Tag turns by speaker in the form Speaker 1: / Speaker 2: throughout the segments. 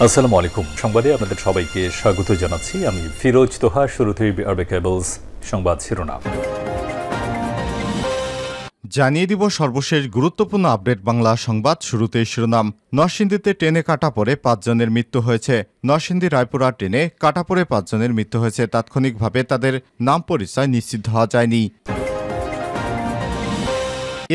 Speaker 1: আসসালামু আলাইকুম। সংবাদে আপনাদের সবাইকে স্বাগত জানাচ্ছি। আমি ফিরোজ তোহা। শুরুতেই আরবে কেবলস সংবাদ শিরোনাম
Speaker 2: জানিয়ে দিব সর্বশেষ গুরুত্বপূর্ণ আপডেট বাংলা সংবাদ। শুরুতেই শিরোনাম। নরসিংদীতে ট্রেনে কাটা পড়ে ৫ জনের মৃত্যু হয়েছে। নরসিংদী রায়পুরা ট্রেনে কাটা পড়ে ৫ জনের মৃত্যু হয়েছে। তাৎক্ষণিকভাবে তাদের নাম পরিচয় নিশ্চিত হওয়া যায়নি।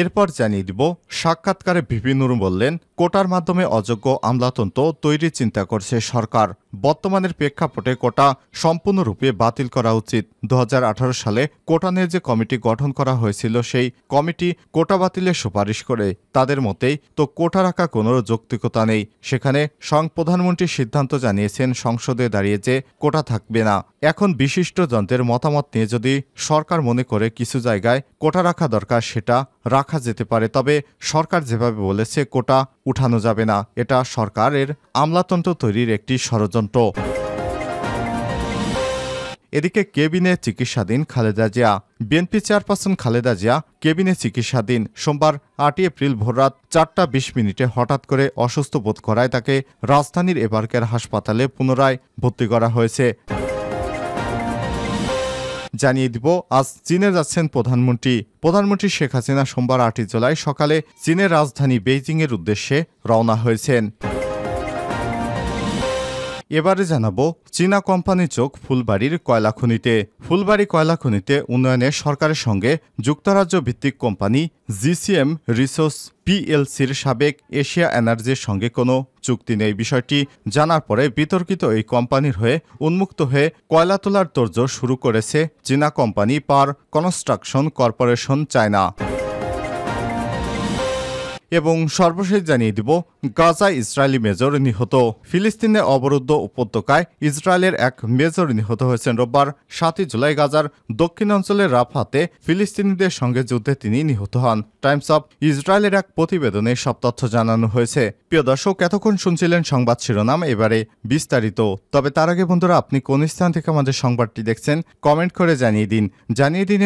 Speaker 2: এরপর জানিয়ে দিব সাক্ষাৎকারে ভিপি নুর বললেন, কোটার মাধ্যমে অযোগ্য আমলাতন্ত্র তৈরির চিন্তা করছে সরকার। বর্তমানের প্রেক্ষাপটে কোটা সম্পূর্ণরূপে বাতিল করা উচিত। ২০১৮ সালে কোটা নিয়ে যে কমিটি গঠন করা হয়েছিল, সেই কমিটি কোটা বাতিলের সুপারিশ করে। তাদের মতেই তো কোটা রাখা কোনো যৌক্তিকতা নেই। সেখানে স্বয়ং প্রধানমন্ত্রী সিদ্ধান্ত জানিয়েছেন সংসদে দাঁড়িয়ে যে কোটা থাকবে না। এখন বিশিষ্টজনদের মতামত নিয়ে যদি সরকার মনে করে কিছু জায়গায় কোটা রাখা দরকার, সেটা রাখা যেতে পারে। তবে সরকার যেভাবে বলেছে কোটা উঠানো যাবে না, এটা সরকারের আমলাতন্ত্র তৈরির একটি ষড়যন্ত্র। এদিকে কেবিনে চিকিৎসাধীন খালেদা জিয়া। বিএনপি চেয়ারপারসন খালেদা জিয়া কেবিনে চিকিৎসাধীন। সোমবার ৮ এপ্রিল ভোররাত ৪টা ২০ হঠাৎ করে অসুস্থ বোধ করায় তাকে রাজধানীর এবারকের হাসপাতালে পুনরায় ভর্তি করা হয়েছে। জানিয়ে দিব আজ চীনে যাচ্ছেন প্রধানমন্ত্রী শেখ হাসিনা সোমবার ৮ জুলাই সকালে চীনের রাজধানী বেইজিংয়ের উদ্দেশ্যে রওনা হয়েছেন। এবারে জানাবো চীনা কোম্পানির চোখ ফুলবাড়ির কয়লা খনিতে। ফুলবাড়ি কয়লা খনিতে উন্নয়নে সরকারের সঙ্গে যুক্তরাজ্য ভিত্তিক কোম্পানি জিসিএম রিসোর্স পিএলসির সাবেক এশিয়া এনার্জির সঙ্গে কোনো চুক্তি নেই। বিষয়টি জানার পরে বিতর্কিত এই কোম্পানির হয়ে উন্মুক্ত হয়ে কয়লা তোলার তোড়জোড় শুরু করেছে চীনা কোম্পানি পাওয়ার কনস্ট্রাকশন কর্পোরেশন চায়না। এবং সর্বশেষ জানিয়ে দিব গাজায় ইসরায়েলি মেজর নিহত। ফিলিস্তিনে অবরুদ্ধ উপত্যকায় ইসরায়েলের এক মেজর নিহত হয়েছেন। রোববার ৭ জুলাই গাজার দক্ষিণাঞ্চলের রাফাতে ফিলিস্তিনিদের সঙ্গে যুদ্ধে তিনি নিহত হন। টাইমস অব ইসরায়েলের এক প্রতিবেদনে সব তথ্য জানানো হয়েছে। প্রিয় দর্শক, এতক্ষণ শুনছিলেন সংবাদ শিরোনাম, এবারে বিস্তারিত। তবে তার আগে বন্ধুরা, আপনি কোন স্থান থেকে আমাদের সংবাদটি দেখছেন কমেন্ট করে জানিয়ে দিন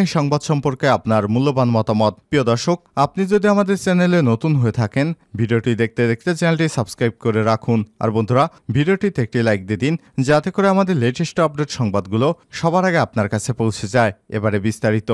Speaker 2: এই সংবাদ সম্পর্কে আপনার মূল্যবান মতামত। প্রিয় দর্শক, আপনি যদি আমাদের চ্যানেলে নতুন হয়ে থাকেন, ভিডিওটি দেখতে দেখতে চ্যানেলটি সাবস্ক্রাইব করে রাখুন। আর বন্ধুরা, ভিডিওটিতে একটি লাইক দিয়ে দিন, যাতে করে আমাদের লেটেস্ট আপডেট সংবাদগুলো সবার আগে আপনার কাছে পৌঁছে যায়। এবারে বিস্তারিত।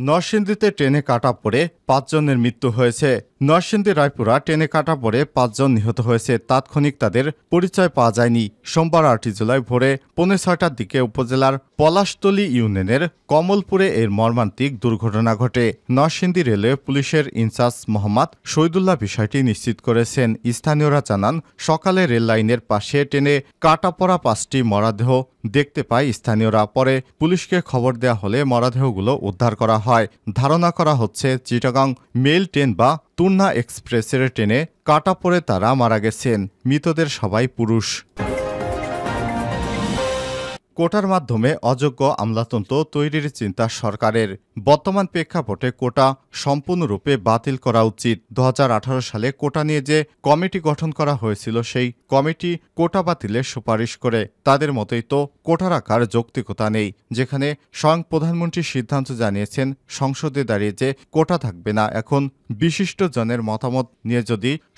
Speaker 2: নরসিংদীতে ট্রেনে কাটা পড়ে ৫ জনের মৃত্যু হয়েছে। নরসিংদী রায়পুরা ট্রেনে কাটা পড়ে ৫ জন নিহত হয়েছে। তাৎক্ষণিক তাদের পরিচয় পাওয়া যায়নি। সোমবার ৮ জুলাই ভোরে ৫:৩০টার দিকে উপজেলার পলাশতলী ইউনিয়নের কমলপুরে এর মর্মান্তিক দুর্ঘটনা ঘটে। নরসিংদী রেলওয়ে পুলিশের ইনচার্জ মোহাম্মদ শহীদুল্লাহ বিষয়টি নিশ্চিত করেছেন। স্থানীয়রা জানান, সকালে রেল লাইনের পাশে ট্রেনে কাটা পড়া ৫টি মরদেহ দেখতে পায় স্থানীয়রা। পরে পুলিশকে খবর দেওয়া হলে মরদেহগুলো উদ্ধার করা হয়। ধারণা করা হচ্ছে চিটাগাং মেল ট্রেন বা তুর্না এক্সপ্রেসের ট্রেনে কাটা পড়ে তারা মারা গেছেন। মৃতদের সবাই পুরুষ। কোটার মাধ্যমে অযোগ্য আমলাতন্ত্র তৈরির চিন্তা সরকারের। বর্তমান প্রেক্ষাপটে কোটা সম্পূর্ণরূপে বাতিল করা উচিত। ২০১৮ সালে কোটা নিয়ে যে কমিটি গঠন করা হয়েছিল, সেই কমিটি কোটা বাতিলের সুপারিশ করে। তাদের মতোই তো কোটা রাখার যৌক্তিকতা নেই। যেখানে স্বয়ং প্রধানমন্ত্রী সিদ্ধান্ত জানিয়েছেন সংসদে দাঁড়িয়ে যে কোটা থাকবে না। এখন বিশিষ্টজনের মতামত নিয়ে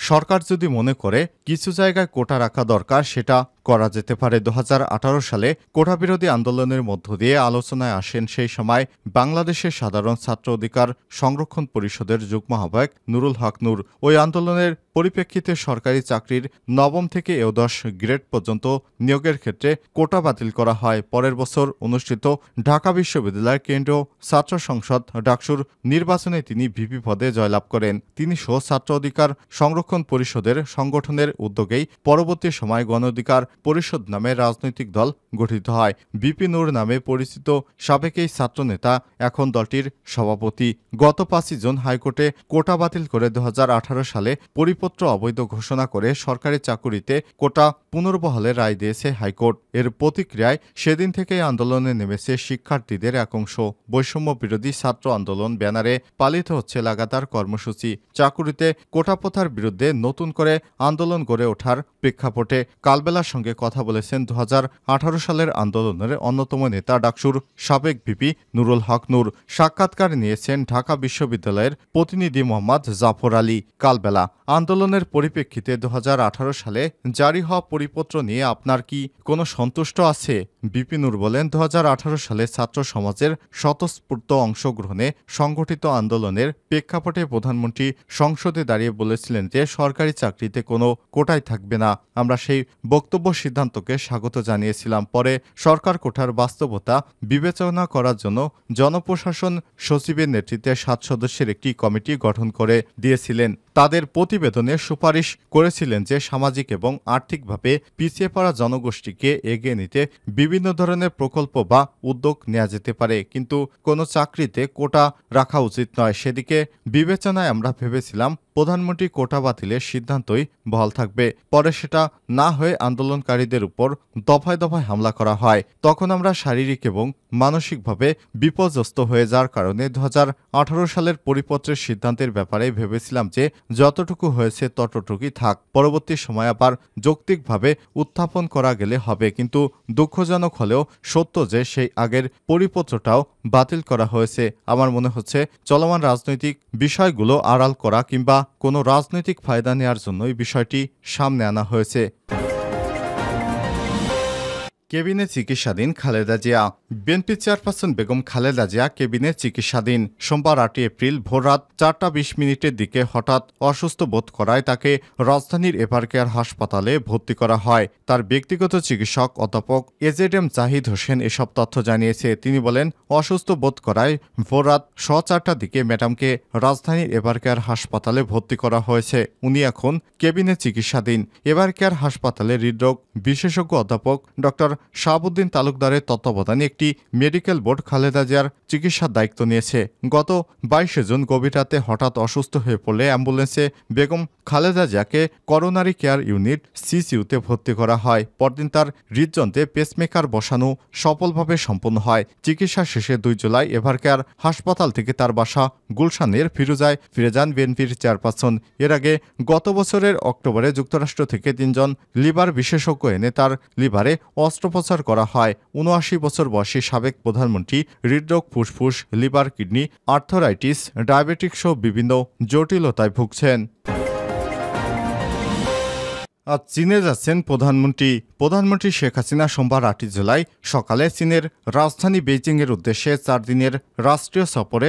Speaker 2: সরকার যদি মনে করে কিছু জায়গায় কোটা রাখা দরকার, সেটা করা যেতে পারে। ২০১৮ সালে কোটা বিরোধী আন্দোলনের মধ্য দিয়ে আলোচনায় আসেন সেই সময় বাংলাদেশের সাধারণ ছাত্র অধিকার সংরক্ষণ পরিষদের যুগ্ম আহ্বায়ক নুরুল হক নূর। ওই আন্দোলনের পরিপ্রেক্ষিতে সরকারি চাকরির নবম থেকে একাদশ গ্রেড পর্যন্ত নিয়োগের ক্ষেত্রে কোটা বাতিল করা হয়। পরের বছর অনুষ্ঠিত ঢাকা বিশ্ববিদ্যালয়ের কেন্দ্রীয় ছাত্র সংসদ ডাকসুর নির্বাচনে তিনি ভিপি পদে জয়লাভ করেন। তিনি সহ ছাত্র অধিকার সংরক্ষণ পরিষদের সংগঠনের উদ্যোগেই পরবর্তী সময় গণ অধিকার পরিষদ নামে রাজনৈতিক দল গঠিত হয়। ভিপি নূর নামে পরিচিত সাবেক এই ছাত্রনেতা এখন দলটির সভাপতি। গত ৫ জুন হাইকোর্টে কোটা বাতিল করে ২০১৮ সালে পরিপত্র অবৈধ ঘোষণা করে সরকারি চাকুরিতে কোটা পুনর্বহালের রায় দিয়েছে হাইকোর্ট। এর প্রতিক্রিয়ায় সেদিন থেকেই আন্দোলনে নেমেছে শিক্ষার্থীদের এক অংশ। বৈষম্য বিরোধী ছাত্র আন্দোলন ব্যানারে পালিত হচ্ছে লাগাতার কর্মসূচি। চাকুরিতে কোটা প্রথার বিরুদ্ধে নতুন করে আন্দোলন গড়ে ওঠার প্রেক্ষাপটে কালবেলার সঙ্গে কথা বলেছেন ২০১৮ সালের আন্দোলনের অন্যতম নেতা ডাকসুর সাবেক ভিপি নুরুল হক নূর। সাক্ষাৎকার নিয়েছেন ঢাকা বিশ্ববিদ্যালয়ের প্রতিনিধি মোহাম্মদ জাফর আলী। কালবেলা আন্দোলন আন্দোলনের পরিপ্রেক্ষিতে 2018 সালে জারি হওয়া পরিপত্র নিয়ে আপনার কি কোনো সন্তুষ্ট আছে? বিপিনুর বলেন, 2018 সালে ছাত্র সমাজের স্বতঃস্ফূর্ত অংশগ্রহণে সংগঠিত আন্দোলনের প্রেক্ষাপটে প্রধানমন্ত্রী সংসদে দাঁড়িয়ে বলেছিলেন যে সরকারি চাকরিতে কোনো কোটাই থাকবে না। আমরা সেই বক্তব্য সিদ্ধান্তকে স্বাগত জানিয়েছিলাম। পরে সরকার কোটার বাস্তবতা বিবেচনা করার জন্য জনপ্রশাসন সচিবের নেতৃত্বে 7 সদস্যের একটি কমিটি গঠন করে দিয়েছিলেন। তাদের প্রতিবেদনে সুপারিশ করেছিলেন যে সামাজিক এবং আর্থিকভাবে পিছিয়ে পড়া জনগোষ্ঠীকে এগিয়ে নিতে বিভিন্ন ধরনের প্রকল্প বা উদ্যোগ নেওয়া যেতে পারে, কিন্তু কোনো চাকরিতে কোটা রাখা উচিত নয়। সেদিকে বিবেচনায় আমরা ভেবেছিলাম প্রধানমন্ত্রী কোটা বাতিলের সিদ্ধান্তই বহাল থাকবে। পরে সেটা না হয়ে আন্দোলনকারীদের উপর দফায় দফায় হামলা করা হয়। তখন আমরা শারীরিক এবং মানসিকভাবে বিপর্যস্ত হয়ে যাওয়ার কারণে 2018 সালের পরিপত্রের সিদ্ধান্তের ব্যাপারে ভেবেছিলাম যে যতটুকু হয়েছে ততটুকুই থাক, পরবর্তী সময় আবার যৌক্তিকভাবে উত্থাপন করা গেলে হবে। কিন্তু দুঃখজনক হলেও সত্য যে সেই আগের পরিপত্রটাও বাতিল করা হয়েছে। আমার মনে হচ্ছে চলমান রাজনৈতিক বিষয়গুলো আড়াল করা কিংবা কোনো রাজনৈতিক ফায়দা নেওয়ার জন্যই বিষয়টি সামনে আনা হয়েছে। কেবিনে চিকিৎসাধীন খালেদা জিয়া। বিএনপি চেয়ারপারসন বেগম খালেদা জিয়া কেবিনে চিকিৎসাধীন। সোমবার 8 এপ্রিল ভোররাত 4টা 20 দিকে হঠাৎ অসুস্থ বোধ করায় তাকে রাজধানীর এভারকেয়ার হাসপাতালে ভর্তি করা হয়। তার ব্যক্তিগত চিকিৎসক অধ্যাপক এজেডএম জাহিদ হোসেন এসব তথ্য জানিয়েছে। তিনি বলেন, অসুস্থ বোধ করায় ভোররাত 4:15টার দিকে ম্যাডামকে রাজধানীর এভারকেয়ার হাসপাতালে ভর্তি করা হয়েছে। উনি এখন কেবিনে চিকিৎসাধীন। এভারকেয়ার হাসপাতালে হৃদরোগ বিশেষজ্ঞ অধ্যাপক ডক্টর শাহাবুদ্দিন তালুকদারের তত্ত্বাবধানে একটি মেডিকেল বোর্ড খালেদা জিয়ার চিকিৎসার দায়িত্ব নিয়েছে। গত 22 জুন গভীর রাতে হঠাৎ অসুস্থ হয়ে পড়লে অ্যাম্বুলেন্সে বেগম খালেদা জিয়াকে করোনারি কেয়ার ইউনিট সিসিইউতে ভর্তি করা হয়। পরদিন তার হৃদযন্ত্রে পেসমেকার বসানো সফলভাবে সম্পন্ন হয়। চিকিৎসা শেষে 2 জুলাই এভারকেয়ার হাসপাতাল থেকে তার বাসা গুলশানের ফিরোজায় ফিরে যান বিএনপির চেয়ারপারসন। এর আগে গত বছরের অক্টোবরে যুক্তরাষ্ট্র থেকে 3 জন লিভার বিশেষজ্ঞ এনে তার লিভারে অস্ত্রোপচার করা হয়। 79 বছর বয়সী সাবেক প্রধানমন্ত্রী হৃদরোগ, ফুসফুস, লিভার, কিডনি, আর্থরাইটিস, ডায়াবেটিক সহ বিভিন্ন জটিলতায় ভুগছেন। আজ চীনে যাচ্ছেন প্রধানমন্ত্রী শেখ হাসিনা সোমবার 8 জুলাই সকালে চীনের রাজধানী বেইজিংয়ের উদ্দেশ্যে 4 দিনের রাষ্ট্রীয় সফরে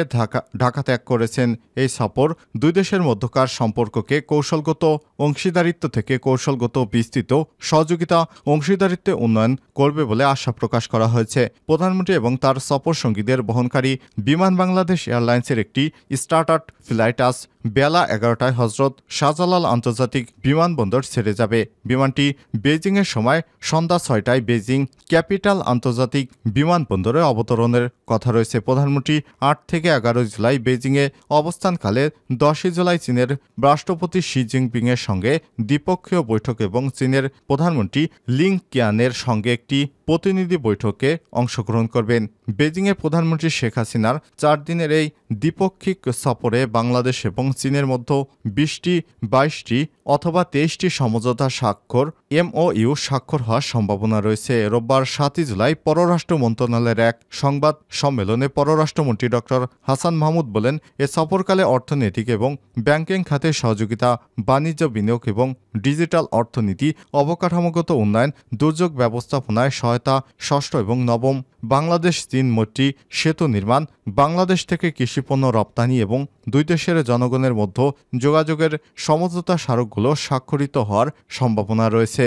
Speaker 2: ঢাকা ত্যাগ করেছেন। এই সফর দুই দেশের মধ্যকার সম্পর্ককে কৌশলগত অংশীদারিত্ব থেকে কৌশলগত বিস্তৃত সহযোগিতা অংশীদারিত্বে উন্নয়ন করবে বলে আশা প্রকাশ করা হয়েছে। প্রধানমন্ত্রী এবং তার সফর সঙ্গীদের বহনকারী বিমান বাংলাদেশ এয়ারলাইন্সের একটি স্টার্টার ফ্লাইট আজ বেলা 11টায় হজরত শাহজালাল আন্তর্জাতিক বিমানবন্দর ছেড়ে যাবে। বিমানটি বেইজিংয়ের সময় সন্ধ্যা 6টায় বেইজিং ক্যাপিটাল আন্তর্জাতিক বিমানবন্দরে অবতরণের কথা রয়েছে। প্রধানমন্ত্রী 8 থেকে 11 জুলাই বেইজিংয়ে অবস্থানকালে 10 জুলাই চীনের রাষ্ট্রপতি শি জিনপিংয়ের সঙ্গে দ্বিপক্ষীয় বৈঠক এবং চীনের প্রধানমন্ত্রী লিং কিয়ানের সঙ্গে একটি প্রতিনিধি বৈঠকে অংশগ্রহণ করবেন। বেইজিংয়ে প্রধানমন্ত্রী শেখ হাসিনার 4 দিনের এই দ্বিপক্ষিক সফরে বাংলাদেশ এবং চীনের মধ্যে 20টি, 22টি অথবা 23টি সমঝোতা MOU স্বাক্ষর হওয়ার সম্ভাবনা রয়েছে। রোববার 7 জুলাই পররাষ্ট্র মন্ত্রণালয়ের এক সংবাদ সম্মেলনে পররাষ্ট্রমন্ত্রী ডক্টর হাসান মাহমুদ বলেন, এ সফরকালে অর্থনৈতিক এবং ব্যাংকিং খাতে সহযোগিতা, বাণিজ্য, বিনিয়োগ এবং ডিজিটাল অর্থনীতি, অবকাঠামোগত উন্নয়ন, দুর্যোগ ব্যবস্থাপনায় সহায়তা, ষষ্ঠ এবং নবম বাংলাদেশ চীন মৈত্রী সেতু নির্মাণ, বাংলাদেশ থেকে কৃষিপণ্য রপ্তানি এবং দুই দেশের জনগণের মধ্যে যোগাযোগের সমঝোতা স্মারকগুলো স্বাক্ষরিত হওয়ার সম্ভাবনা রয়েছে।